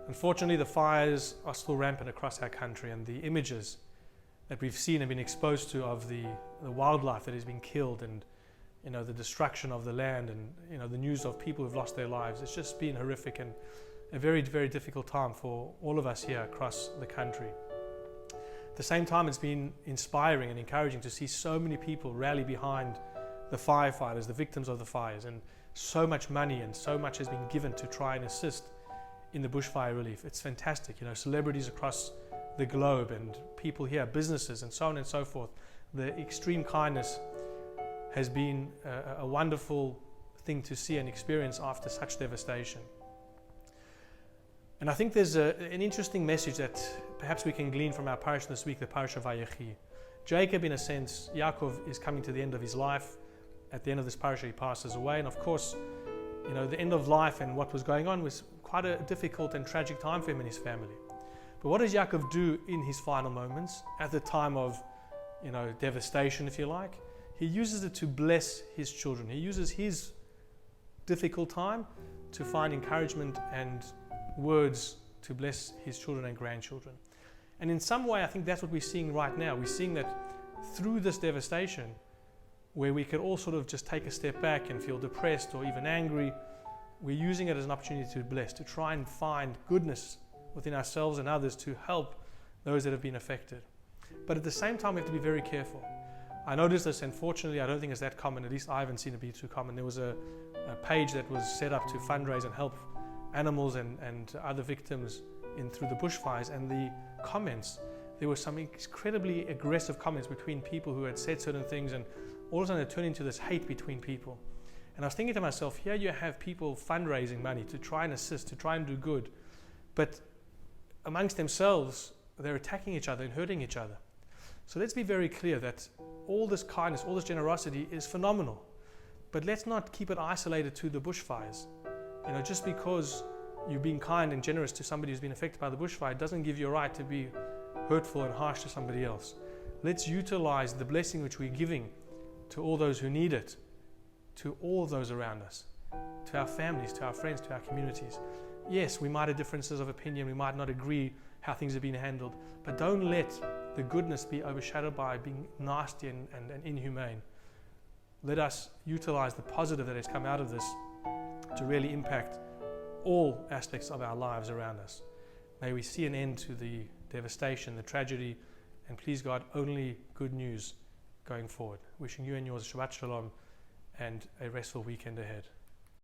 Unfortunately, the fires are still rampant across our country, and the images that we've seen and been exposed to of the wildlife that is being killed, and the destruction of the land, and the news of people who've lost their lives, it's just been horrific and a very, very difficult time for all of us here across the country. At the same time, it's been inspiring and encouraging to see so many people rally behind the firefighters, the victims of the fires, and so much money and so much has been given to try and assist in the bushfire relief. It's fantastic. Celebrities across the globe and people here, businesses and so on and so forth. The extreme kindness has been a wonderful thing to see and experience after such devastation. And I think there's an interesting message that perhaps we can glean from our parish this week, the parish of Vayechi. Jacob, in a sense, Yaakov is coming to the end of his life. At the end of this parish, he passes away. And of course, the end of life and what was going on was quite a difficult and tragic time for him and his family. But what does Yaakov do in his final moments, at the time of devastation, if you like? He uses it to bless his children. He uses his difficult time to find encouragement and words to bless his children and grandchildren. And in some way, I think that's what we're seeing right now. We're seeing that through this devastation, where we could all sort of just take a step back and feel depressed or even angry, we're using it as an opportunity to bless, to try and find goodness within ourselves and others to help those that have been affected. But at the same time, we have to be very careful. I noticed this, and fortunately, I don't think it's that common. At least I haven't seen it be too common. There was a page that was set up to fundraise and help animals and other victims through the bushfires, and the comments, there were some incredibly aggressive comments between people who had said certain things, and all of a sudden it turned into this hate between people. And I was thinking to myself, here you have people fundraising money to try and assist, to try and do good, but amongst themselves, they're attacking each other and hurting each other. So let's be very clear that all this kindness, all this generosity is phenomenal, but let's not keep it isolated to the bushfires. Just because you're being kind and generous to somebody who's been affected by the bushfire doesn't give you a right to be hurtful and harsh to somebody else. Let's utilize the blessing which we're giving to all those who need it, to all those around us, to our families, to our friends, to our communities. Yes, we might have differences of opinion, we might not agree how things have been handled, but don't let the goodness be overshadowed by being nasty and inhumane. Let us utilize the positive that has come out of this to really impact all aspects of our lives around us. May we see an end to the devastation, the tragedy, and please God, only good news going forward. Wishing you and yours Shabbat Shalom and a restful weekend ahead.